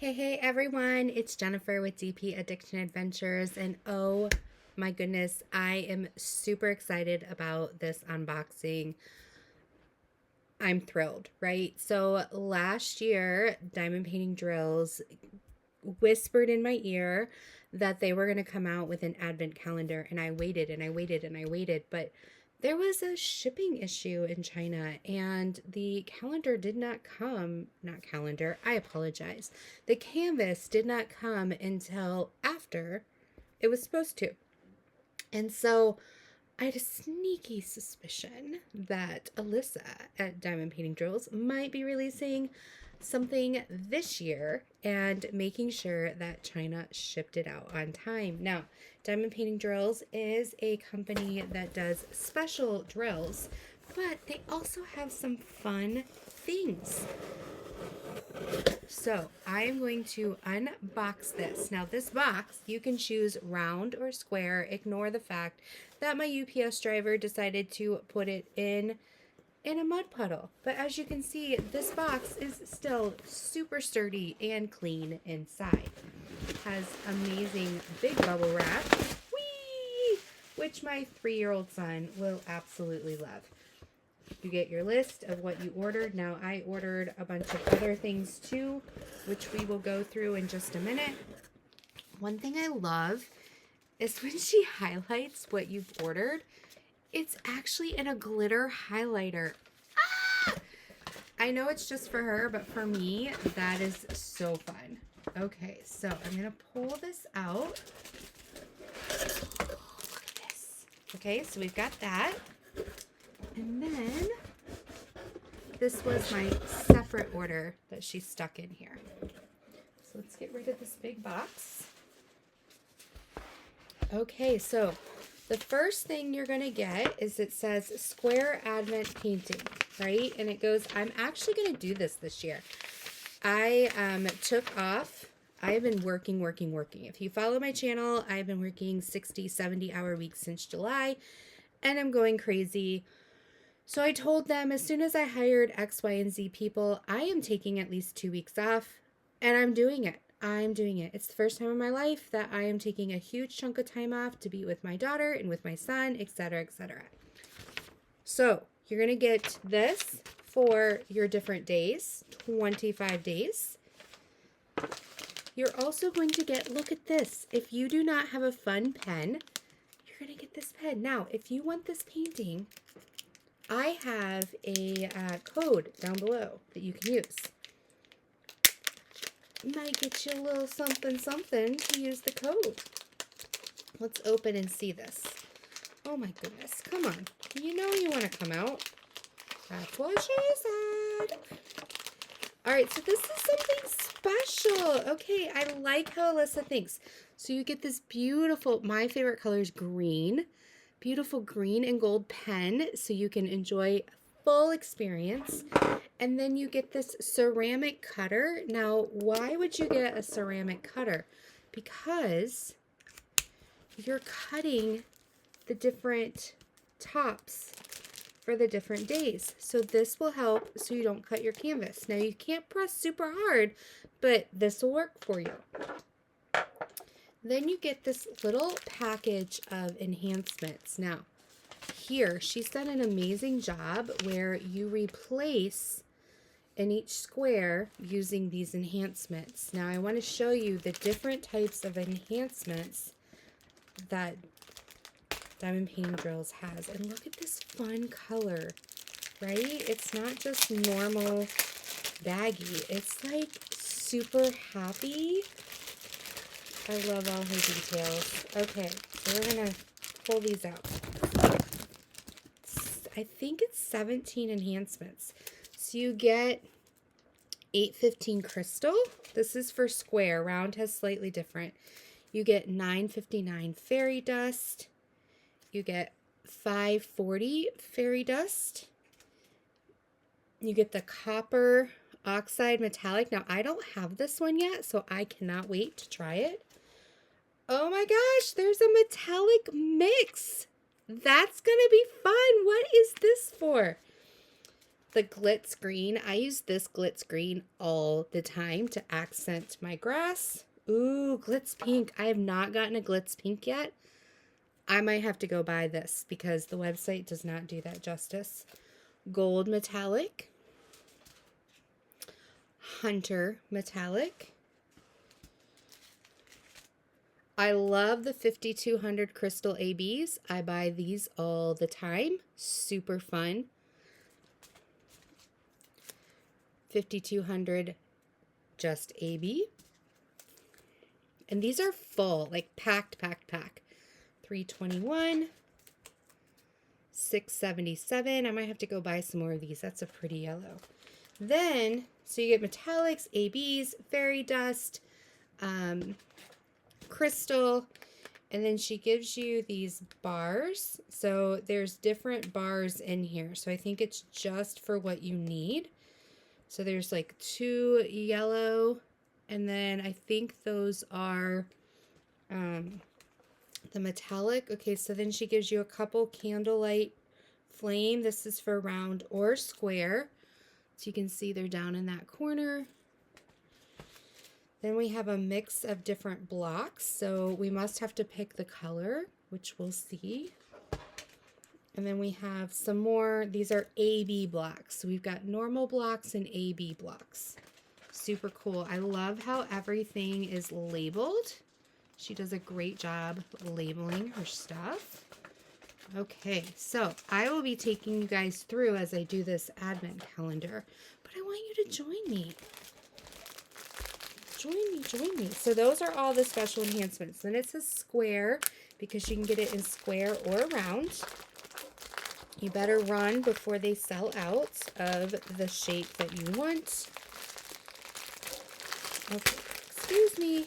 Hey everyone, it's Jennifer with DP Addiction Adventures, and oh my goodness, I am super excited about this unboxing. I'm thrilled, right? So last year, Diamond Painting Drills whispered in my ear that they were going to come out with an advent calendar, and I waited and I waited and I waited, but there was a shipping issue in China and the calendar did not come, not calendar, I apologize. The canvas did not come until after it was supposed to. And so I had a sneaky suspicion that Alyssa at Diamond Painting Drills might be releasing something this year and making sure that China shipped it out on time. Now, Diamond Painting Drills is a company that does special drills, but they also have some fun things. So I am going to unbox this. Now this box, you can choose round or square. Ignore the fact that my UPS driver decided to put it in a mud puddle. But as you can see, this box is still super sturdy and clean inside. It has amazing big bubble wrap, whee, which my 3-year-old son will absolutely love. You get your list of what you ordered. Now I ordered a bunch of other things too, which we will go through in just a minute. One thing I love is when she highlights what you've ordered, it's actually in a glitter highlighter. Ah! I know it's just for her, but for me, that is so fun. Okay, so I'm going to pull this out. Look at this. Okay, so we've got that. And then this was my separate order that she stuck in here. So let's get rid of this big box. Okay, so the first thing you're going to get is it says Square Advent Painting, right? And it goes, I'm actually going to do this year. I took off. I have been working. If you follow my channel, I've been working 60, 70-hour weeks since July, and I'm going crazy. So I told them as soon as I hired X, Y, and Z people, I am taking at least 2 weeks off, and I'm doing it. It's the first time in my life that I am taking a huge chunk of time off to be with my daughter and with my son, etc., etc. So you're going to get this for your different days, 25 days. You're also going to get, look at this. If you do not have a fun pen, you're going to get this pen. Now, if you want this painting, I have a code down below that you can use. Might get you a little something to use the code. Let's open and see this. Oh my goodness, come on. You know you want to come out. That's what she said. Alright, so this is something special. Okay, I like how Alyssa thinks. So you get this beautiful, my favorite color is green. Beautiful green and gold pen so you can enjoy full experience. And then you get this ceramic cutter. Now, why would you get a ceramic cutter? Because you're cutting the different tops for the different days. So this will help so you don't cut your canvas. Now, you can't press super hard, but this will work for you. Then you get this little package of enhancements. Now, here, she's done an amazing job where you replace in each square using these enhancements. Now, I want to show you the different types of enhancements that Diamond Painting Drills has. And look at this fun color, right? It's not just normal baggy. It's like super happy. I love all her details. Okay, so we're going to pull these out. I think it's 17 enhancements. So you get 815 crystal. This is for square. Round has slightly different. You get 959 fairy dust. You get 540 fairy dust. You get the copper oxide metallic. Now, I don't have this one yet, so I cannot wait to try it. Oh my gosh, there's a metallic mix. That's going to be fun. What is this for? the glitz green. I use this glitz green all the time to accent my grass. Ooh, glitz pink. I have not gotten a glitz pink yet. I might have to go buy this because the website does not do that justice. Gold metallic. Hunter metallic. I love the 5200 crystal ABs. I buy these all the time. Super fun. 5200 just AB. And these are full, like packed. 321. 677. I might have to go buy some more of these. That's a pretty yellow. Then, so you get metallics, ABs, fairy dust, crystal, and then she gives you these bars. So there's different bars in here. So I think it's just for what you need. So there's like 2 yellow, and then I think those are the metallic. Okay, so then she gives you a couple candlelight flame. This is for round or square. So you can see they're down in that corner. Then we have a mix of different blocks. So we must have to pick the color, which we'll see. And then we have some more. These are AB blocks. So we've got normal blocks and AB blocks. Super cool. I love how everything is labeled. She does a great job labeling her stuff. Okay, so I will be taking you guys through as I do this advent calendar, but I want you to join me. Join me. So those are all the special enhancements. Then it says square because you can get it in square or round. You better run before they sell out of the shape that you want. Okay, excuse me.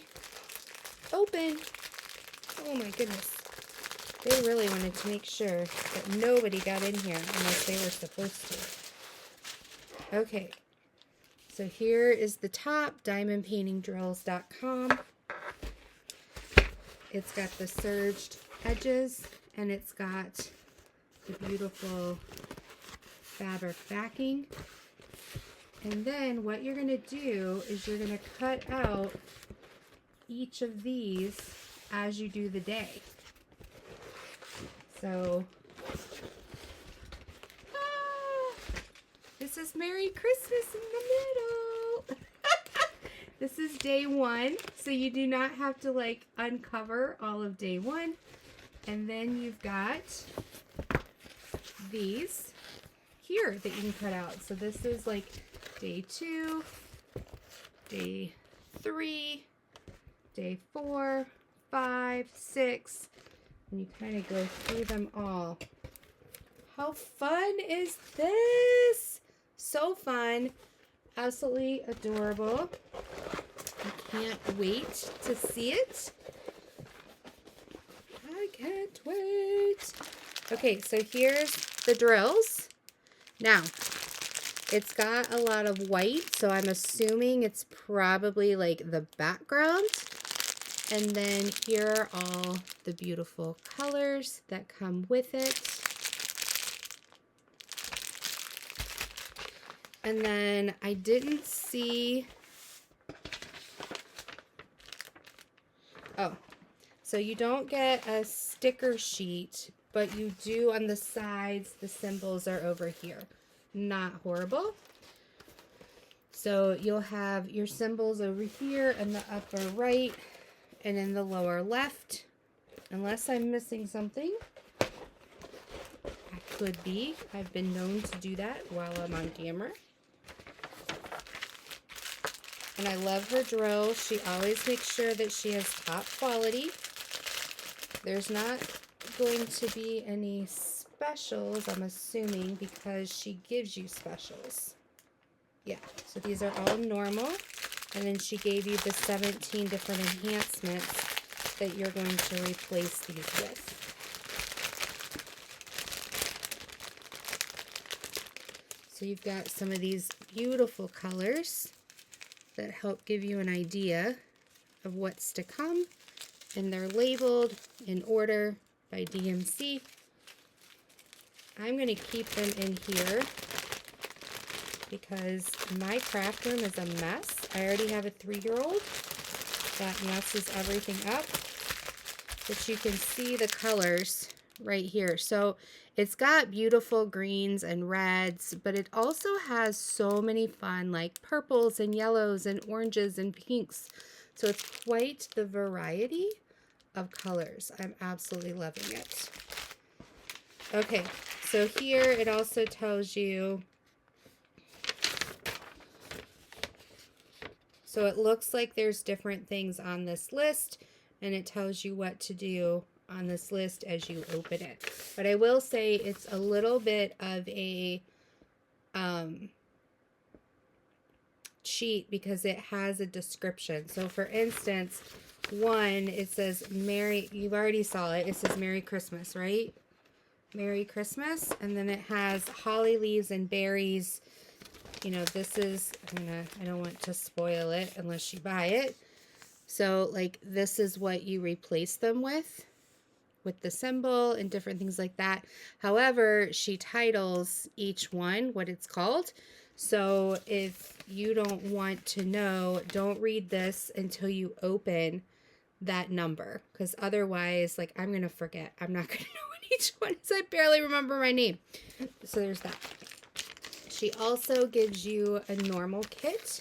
Open. Oh my goodness. They really wanted to make sure that nobody got in here unless they were supposed to. Okay. So here is the top, diamondpaintingdrills.com. It's got the serged edges and it's got the beautiful fabric backing. And then what you're going to do is you're going to cut out each of these as you do the day. So, this is Merry Christmas in the middle. This is day 1, so you do not have to like uncover all of day 1. And then you've got these here that you can cut out. So this is like day 2, day 3, day 4, 5, 6. And you kind of go through them all. How fun is this? So fun. Absolutely adorable. I can't wait to see it. I can't wait. Okay, so here's the drills. Now, it's got a lot of white, so I'm assuming it's probably like the background. And then here are all the beautiful colors that come with it. And then I didn't see, oh, so you don't get a sticker sheet, but you do on the sides, the symbols are over here. Not horrible. So you'll have your symbols over here in the upper right and in the lower left, unless I'm missing something. I could be. I've been known to do that while I'm on camera. And I love her drill. She always makes sure that she has top quality. There's not going to be any specials, I'm assuming, because she gives you specials. Yeah, so these are all normal. And then she gave you the 17 different enhancements that you're going to replace these with. So you've got some of these beautiful colors that help give you an idea of what's to come. And they're labeled in order by DMC. I'm going to keep them in here because my craft room is a mess. I already have a 3-year-old that messes everything up. But you can see the colors right here. So it's got beautiful greens and reds, but it also has so many fun like purples and yellows and oranges and pinks. So it's quite the variety of colors. I'm absolutely loving it. Okay, so here it also tells you, so it looks like there's different things on this list, and it tells you what to do on this list as you open it. But I will say it's a little bit of a cheat because it has a description. So for instance, one, it says Merry, you've already saw it, it says Merry Christmas, right? Merry Christmas. And then it has holly leaves and berries. You know, this is, I don't want to spoil it unless you buy it. So like this is what you replace them with the symbol and different things like that. However, she titles each one what it's called. So if you don't want to know, don't read this until you open that number, because otherwise, like, I'm going to forget. I'm not going to know what each one is. I barely remember my name. So there's that. She also gives you a normal kit.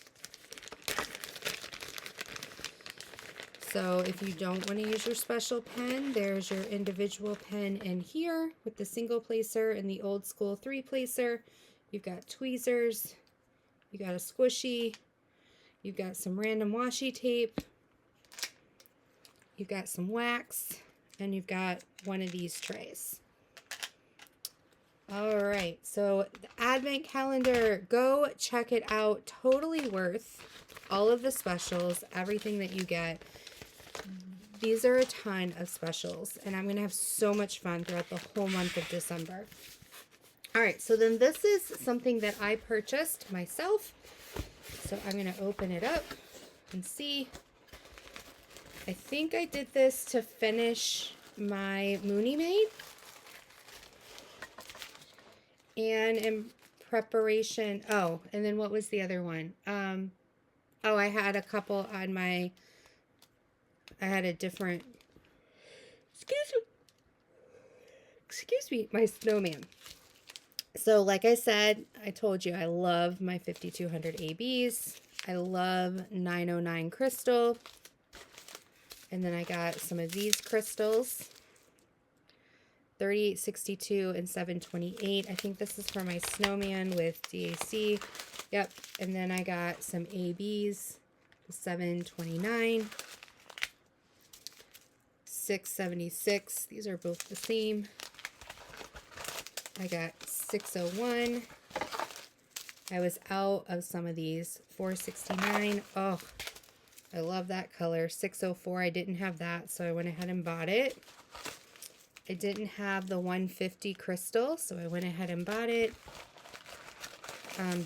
So if you don't want to use your special pen, there's your individual pen in here with the single placer and the old school 3-placer. You've got tweezers, you got a squishy, you've got some random washi tape, you've got some wax, and you've got one of these trays. All right, so the advent calendar, go check it out. Totally worth all of the specials, everything that you get. These are a ton of specials, and I'm going to have so much fun throughout the whole month of December. All right, so then this is something that I purchased myself. So I'm going to open it up and see. I think I did this to finish my Mooney Maid. And in preparation, oh, and then what was the other one? Oh, I had a couple on my, I had a different, excuse me, my snowman. So like I said, I told you I love my 5200 ABs. I love 909 crystal. And then I got some of these crystals, 3862 and 728. I think this is for my snowman with DAC. Yep. And then I got some ABs, 729, 676. These are both the same. I got 601. I was out of some of these. 469. Oh, I love that color. 604. I didn't have that, so I went ahead and bought it. I didn't have the 150 crystal, so I went ahead and bought it.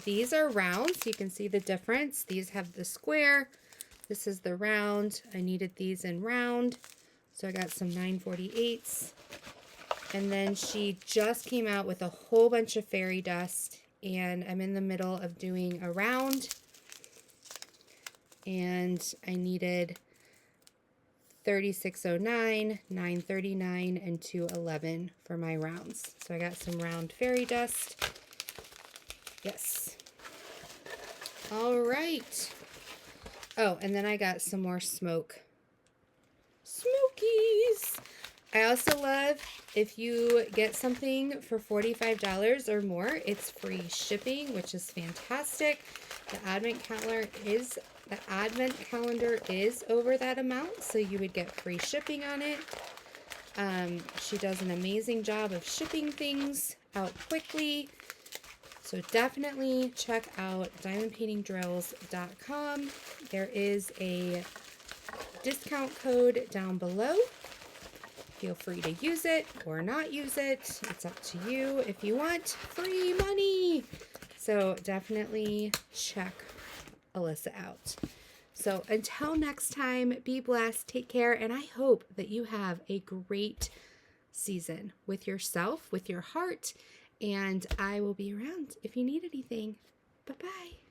These are round, so you can see the difference. These have the square. This is the round. I needed these in round, so I got some 948s. And then she just came out with a whole bunch of fairy dust, and I'm in the middle of doing a round, and I needed 3609, 939, and 211 for my rounds. So I got some round fairy dust. Yes. All right. Oh, and then I got some more smokies. I also love if you get something for $45 or more, it's free shipping, which is fantastic. The advent calendar is over that amount, so you would get free shipping on it. She does an amazing job of shipping things out quickly. So definitely check out diamondpaintingdrills.com. There is a discount code down below. Feel free to use it or not use it. It's up to you if you want free money. So definitely check Alyssa out. So until next time, be blessed, take care, and I hope that you have a great season with yourself, with your heart, and I will be around if you need anything. Bye-bye.